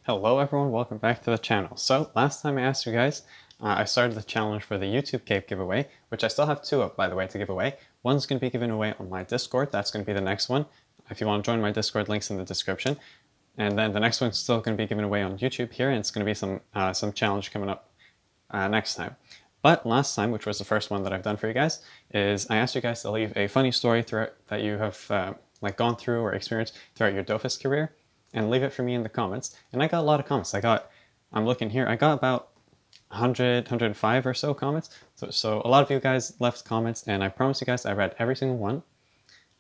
Hello everyone, welcome back to the channel. So last time I asked you guys, I started the challenge for the YouTube cave giveaway, which I still have two of, by the way, to give away. One's going to be given away on my Discord. That's going to be the next one. If you want to join my Discord, links in the description. And then the next one's still going to be given away on YouTube here, and it's going to be some challenge coming up next time. But last time, which was the first one that I've done for you guys, is I asked you guys to leave a funny story throughout that you have gone through or experienced throughout your Dofus career, and leave it for me in the comments. And I got a lot of comments. I'm looking here, I got about 100, 105 or so comments. So a lot of you guys left comments, and I promise you guys I read every single one.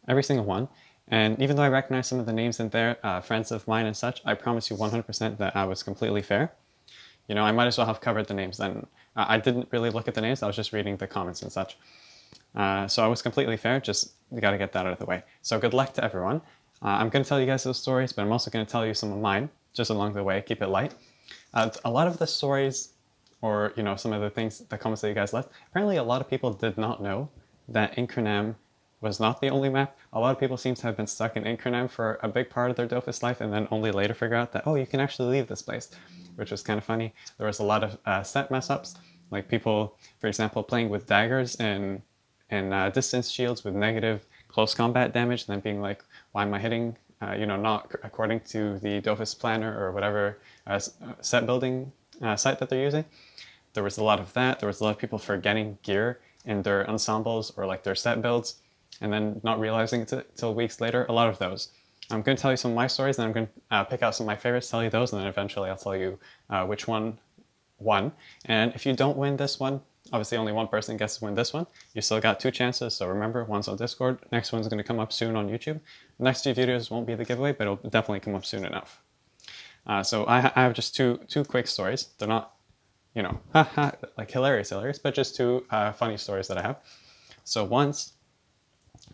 Every single one. And even though I recognize some of the names in there, friends of mine and such, I promise you 100% that I was completely fair. You know, I might as well have covered the names then. I didn't really look at the names, I was just reading the comments and such. So I was completely fair, just you gotta get that out of the way. So good luck to everyone. I'm going to tell you guys those stories, but I'm also going to tell you some of mine, just along the way, keep it light. A lot of the stories, or some of the things, the comments that you guys left, apparently a lot of people did not know that Incranam was not the only map. A lot of people seem to have been stuck in Incranam for a big part of their Dofus life, and then only later figure out that, oh, you can actually leave this place, which was kind of funny. There was a lot of set mess-ups, like people, for example, playing with daggers and distance shields with negative close combat damage, and then being like, why am I hitting, not according to the Dofus planner or whatever set building site that they're using. There was a lot of that. There was a lot of people forgetting gear in their ensembles or like their set builds, and then not realizing it till weeks later. A lot of those. I'm going to tell you some of my stories, and I'm going to pick out some of my favorites, tell you those, and then eventually I'll tell you which one won. And if you don't win this one, obviously only one person gets to win this one. You still got two chances, so remember, one's on Discord, next one's going to come up soon on YouTube. The next few videos won't be the giveaway, but it'll definitely come up soon enough. So I have just two quick stories. They're not, like hilarious, but just two funny stories that I have. So once,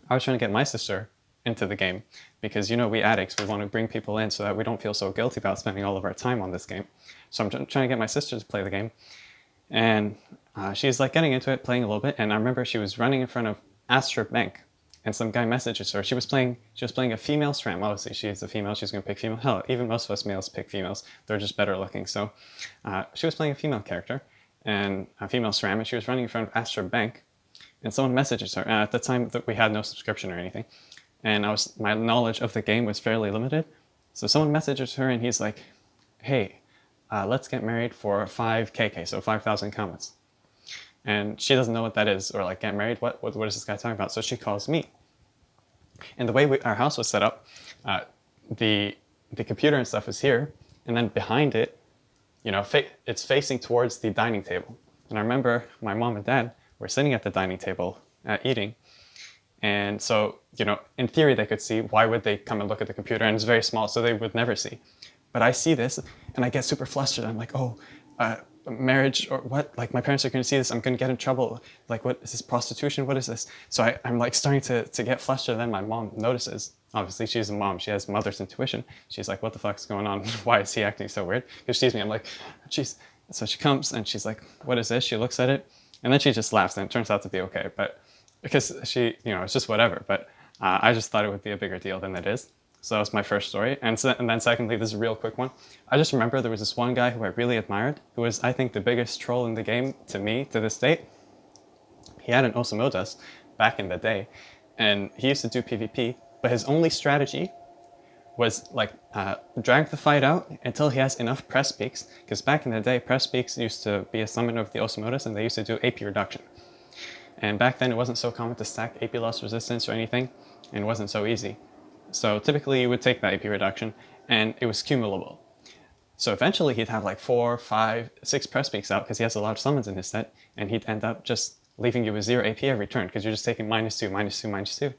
I was trying to get my sister into the game, because we addicts, we want to bring people in so that we don't feel so guilty about spending all of our time on this game. So I'm trying to get my sister to play the game, and she's like getting into it, playing a little bit, and I remember she was running in front of Astra Bank, and some guy messages her. She was playing a female SRAM. Obviously, she's a female, she's going to pick female. Hell, even most of us males pick females. They're just better looking. So she was playing a female character, and a female SRAM, and she was running in front of Astra Bank, and someone messages her. At the time that we had no subscription or anything, and my knowledge of the game was fairly limited. So someone messages her, and he's like, hey, let's get married for 5KK, so 5,000 comments. And she doesn't know what that is, or like get married, what is this guy talking about? So she calls me. And the way our house was set up, the computer and stuff is here, and then behind it, it's facing towards the dining table. And I remember my mom and dad were sitting at the dining table eating, and so, in theory they could see. Why would they come and look at the computer? And it's very small, so they would never see. But I see this, and I get super flustered. I'm like, oh, marriage or what? Like, my parents are going to see this. I'm going to get in trouble. Like, what is this, prostitution? What is this? So I'm like starting to get flustered. Then my mom notices. Obviously, she's a mom. She has mother's intuition. She's like, what the fuck's going on? Why is he acting so weird? Because she sees me. I'm like, jeez. So she comes, and she's like, what is this? She looks at it, and then she just laughs, and it turns out to be okay. But because she, it's just whatever. But I just thought it would be a bigger deal than it is. So that was my first story. And then secondly, this is a real quick one. I just remember there was this one guy who I really admired, who was, I think, the biggest troll in the game to me to this date. He had an Osamodas back in the day, and he used to do PvP, but his only strategy was like drag the fight out until he has enough press peaks, because back in the day, press peaks used to be a summon of the Osamodas, and they used to do AP reduction. And back then, it wasn't so common to stack AP loss resistance or anything, and it wasn't so easy. So typically you would take that AP reduction, and it was cumulable. So eventually he'd have like 4, 5, 6 press peaks out, because he has a lot of summons in his set, and he'd end up just leaving you with 0 AP every turn, because you're just taking -2, -2, -2.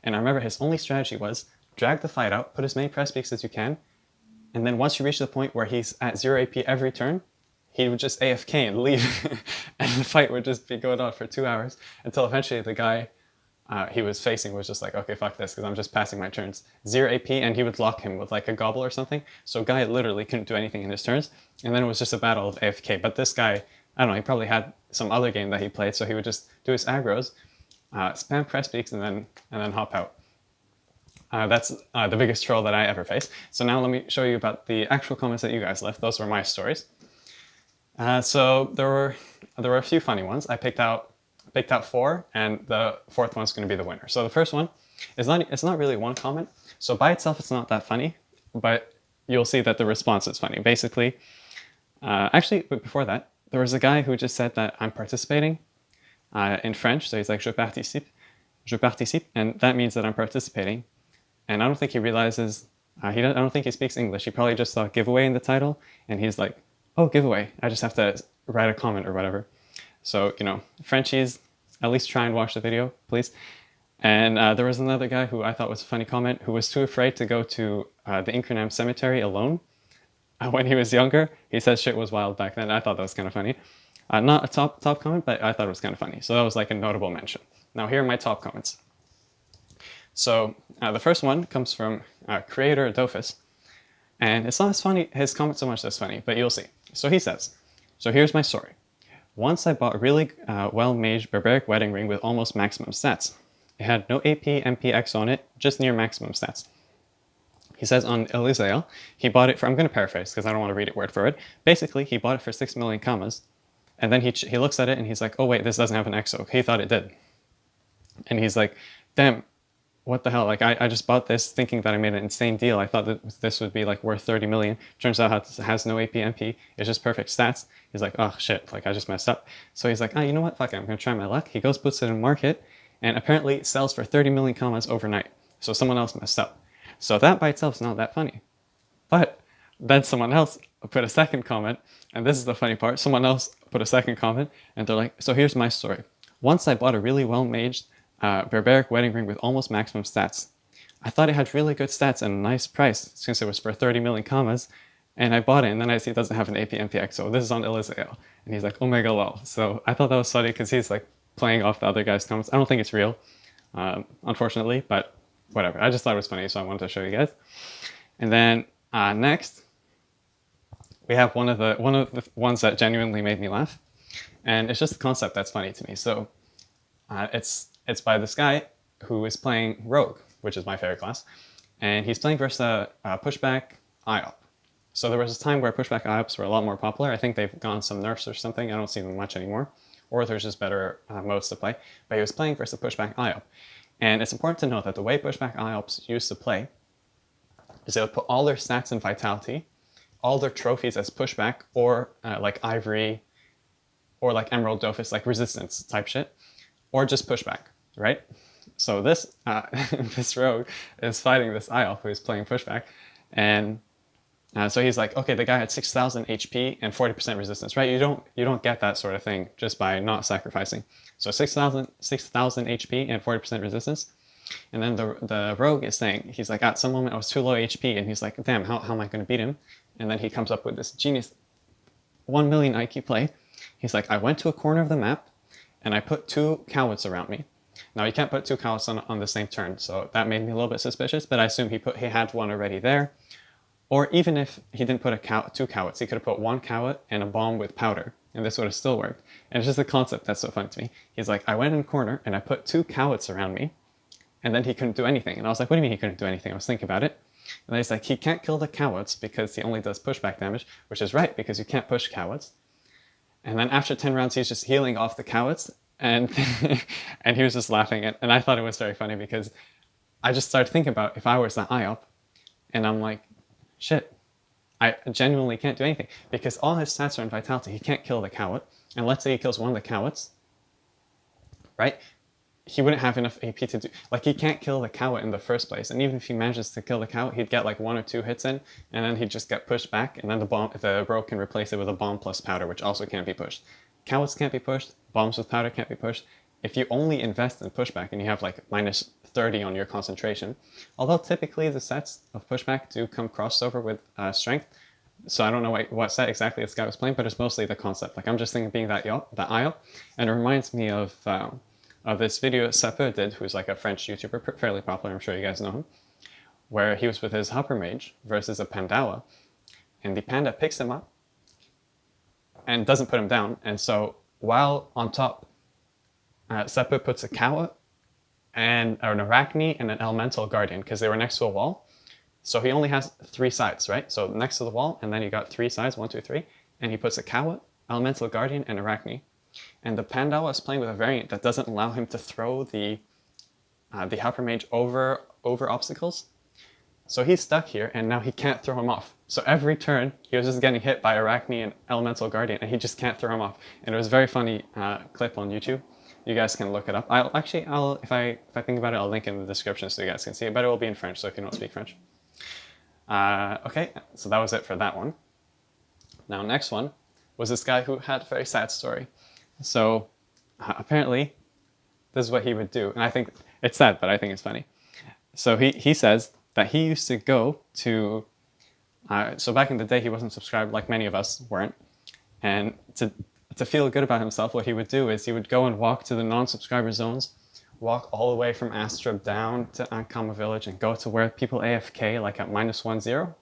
And I remember his only strategy was drag the fight out, put as many press peaks as you can, and then once you reach the point where he's at 0 AP every turn, he would just AFK and leave, and the fight would just be going on for 2 hours, until eventually the guy he was facing was just like, okay, fuck this, because I'm just passing my turns. 0 AP, and he would lock him with like a gobble or something. So guy literally couldn't do anything in his turns, and then it was just a battle of AFK. But this guy, I don't know, he probably had some other game that he played, so he would just do his aggros, spam press peaks, and then hop out. That's the biggest troll that I ever faced. So now let me show you about the actual comments that you guys left. Those were my stories. So there were a few funny ones. I picked out 4, and the 4th one's going to be the winner. So the first one is it's not really one comment. So by itself, it's not that funny, but you'll see that the response is funny. Basically, actually, but before that, there was a guy who just said that I'm participating in French. So he's like, je participe, and that means that I'm participating. And I don't think he realizes, I don't think he speaks English. He probably just saw giveaway in the title, and he's like, oh, giveaway. I just have to write a comment or whatever. So, you know, Frenchies, at least try and watch the video, please. And there was another guy who I thought was a funny comment, who was too afraid to go to the Inkernaam cemetery alone. When he was younger, he said shit was wild back then. I thought that was kind of funny. Not a top comment, but I thought it was kind of funny. So that was like a notable mention. Now here are my top comments. So the first one comes from creator Dofus, and it's not as funny, his comment so much as funny, but you'll see. So he says, so here's my story. Once I bought a really well-made barbaric wedding ring with almost maximum stats. It had no AP, MP, X on it, just near maximum stats. He says on Elisael, he bought it for, I'm going to paraphrase because I don't want to read it word for word. Basically, he bought it for 6 million commas, and then he looks at it and he's like, oh wait, this doesn't have an XO. He thought it did. And he's like, damn, what the hell? Like, I just bought this thinking that I made an insane deal. I thought that this would be like worth 30 million. Turns out it has no AP, MP. It's just perfect stats. He's like, oh shit, like I just messed up. So he's like, you know what? Fuck it, I'm going to try my luck. He goes, puts it in market, and apparently it sells for 30 million commas overnight. So someone else messed up. So that by itself is not that funny. But then someone else put a second comment, and this is the funny part. Someone else put a second comment, and they're like, so here's my story. Once I bought a really well-made barbaric wedding ring with almost maximum stats. I thought it had really good stats and a nice price since it was for 30 million commas, and I bought it, and then I see it doesn't have an AP MPX, so this is on Elisael. And he's like, omega lol. So I thought that was funny because he's like playing off the other guy's comments. I don't think it's real, unfortunately, but whatever. I just thought it was funny, so I wanted to show you guys. And then next, we have one of the ones that genuinely made me laugh, and it's just the concept that's funny to me. So it's by this guy who is playing Rogue, which is my favorite class, and he's playing versus a pushback IOP. So there was a time where pushback IOPs were a lot more popular. I think they've gone some nerfs or something. I don't see them much anymore, or there's just better modes to play. But he was playing versus a pushback IOP, and it's important to note that the way pushback IOPs used to play is they would put all their stats and vitality, all their trophies as pushback, or like Ivory, or like Emerald Dofus, like resistance type shit, or just pushback. Right? So this this rogue is fighting this IOP who is playing pushback, and so he's like, okay, the guy had 6,000 HP and 40% resistance, right? You don't get that sort of thing just by not sacrificing. So 6,000 HP and 40% resistance, and then the rogue is saying, he's like, at some moment I was too low HP, and he's like, damn, how am I going to beat him? And then he comes up with this genius 1 million IQ play. He's like, I went to a corner of the map, and I put 2 cowards around me. Now, you can't put 2 cowards on the same turn, so that made me a little bit suspicious, but I assume he had one already there. Or even if he didn't put 2 cowards, he could have put 1 coward and a bomb with powder, and this would have still worked. And it's just the concept that's so funny to me. He's like, I went in a corner, and I put 2 cowards around me, and then he couldn't do anything. And I was like, what do you mean he couldn't do anything? I was thinking about it. And then he's like, he can't kill the cowards because he only does pushback damage, which is right, because you can't push cowards. And then after 10 rounds, he's just healing off the cowards, and and he was just laughing, and I thought it was very funny because I just started thinking about if I was the IOP, and I'm like, shit, I genuinely can't do anything because all his stats are in vitality. He can't kill the coward, and let's say he kills one of the cowards, right? He wouldn't have enough AP to do, like, he can't kill the coward in the first place, and even if he manages to kill the coward, he'd get like 1 or 2 hits in, and then he'd just get pushed back, and then the rogue can replace it with a bomb plus powder, which also can't be pushed. Cowards can't be pushed, bombs with powder can't be pushed. If you only invest in pushback and you have like minus 30 on your concentration, although typically the sets of pushback do come crossover with strength, so I don't know what set exactly this guy was playing, but it's mostly the concept. Like, I'm just thinking being that IO, and it reminds me of this video Sapeur did, who's like a French YouTuber, fairly popular, I'm sure you guys know him, where he was with his Hopper Mage versus a Pandawa, and the Panda picks him up and doesn't put him down, and so while on top, Sapeur puts a cow and an Arachne and an Elemental Guardian because they were next to a wall. So he only has 3 sides, right? So next to the wall, and then you got 3 sides, 1, 2, 3, and he puts a Kawa, Elemental Guardian, and Arachne. And the Pandawa is playing with a variant that doesn't allow him to throw the Hyper Mage over obstacles. So he's stuck here, and now he can't throw him off. So every turn, he was just getting hit by Arachne and Elemental Guardian, and he just can't throw him off. And it was a very funny clip on YouTube. You guys can look it up. If I think about it, I'll link in the description so you guys can see it, but it will be in French, so if you don't speak French. Okay, so that was it for that one. Now, next one was this guy who had a very sad story. So apparently, this is what he would do, and I think it's sad, but I think it's funny. So he says that he used to go to, so back in the day he wasn't subscribed like many of us weren't, and to feel good about himself, what he would do is he would go and walk to the non-subscriber zones, walk all the way from Astrup down to Ankama Village and go to where people AFK like at -1-0,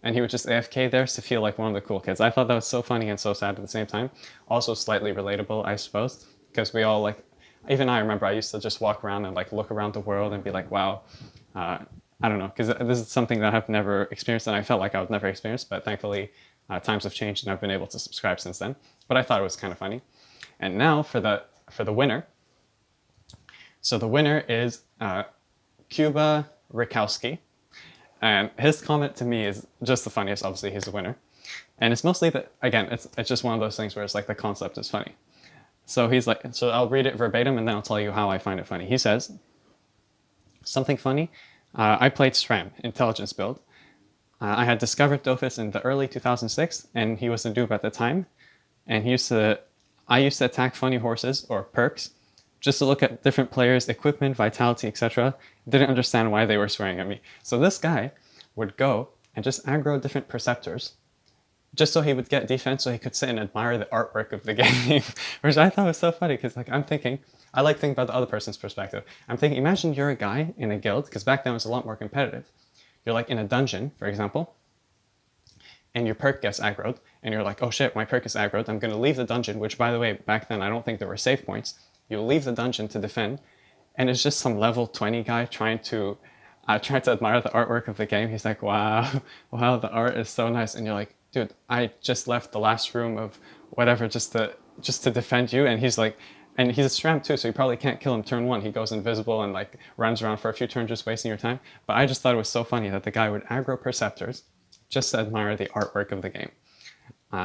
and he would just AFK there to feel like one of the cool kids. I thought that was so funny and so sad at the same time. Also slightly relatable, I suppose, because we all like, even I remember I used to just walk around and like look around the world and be like, wow, I don't know, because this is something that I've never experienced and I felt like I would never experience, but thankfully times have changed and I've been able to subscribe since then. But I thought it was kind of funny. And now for the winner. So the winner is Cuba Rikowski. And his comment to me is just the funniest. Obviously, he's the winner. And it's mostly that, again, it's just one of those things where it's like the concept is funny. So he's like, so I'll read it verbatim and then I'll tell you how I find it funny. He says, something funny. I played SRAM, intelligence build. I had discovered Dofus in the early 2006, and he was a noob at the time. And I used to attack funny horses, or perks, just to look at different players' equipment, vitality, etc. Didn't understand why they were swearing at me. So this guy would go and just aggro different Perceptors, just so he would get defense so he could sit and admire the artwork of the game, which I thought was so funny because like I'm thinking, I like thinking about the other person's perspective. I'm thinking, imagine you're a guy in a guild, because back then it was a lot more competitive. You're like in a dungeon, for example, and your perk gets aggroed, and you're like, oh shit, my perk is aggroed, I'm going to leave the dungeon, which by the way, back then I don't think there were save points. You'll leave the dungeon to defend, and it's just some level 20 guy trying to admire the artwork of the game. He's like, wow, wow, the art is so nice. And you're like, dude, I just left the last room of whatever just to defend you. And he's like, and he's a SRAM too, so you probably can't kill him turn 1. He goes invisible and like runs around for a few turns just wasting your time. But I just thought it was so funny that the guy would aggro Perceptors just to admire the artwork of the game.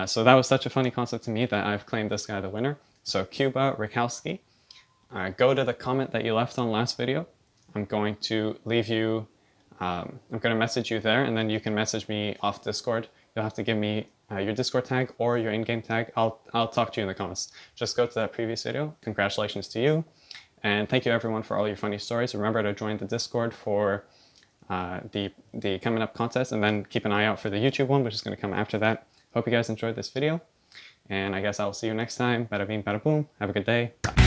So that was such a funny concept to me that I've claimed this guy the winner. So Cuba Rikowski, go to the comment that you left on last video. I'm going to leave you, I'm going to message you there, and then you can message me off Discord. You'll have to give me your Discord tag or your in-game tag. I'll talk to you in the comments. Just go to that previous video. Congratulations to you. And thank you everyone for all your funny stories. Remember to join the Discord for the coming up contest, and then keep an eye out for the YouTube one, which is going to come after that. Hope you guys enjoyed this video, and I guess I'll see you next time. Bada bing, bada boom. Have a good day. Bye.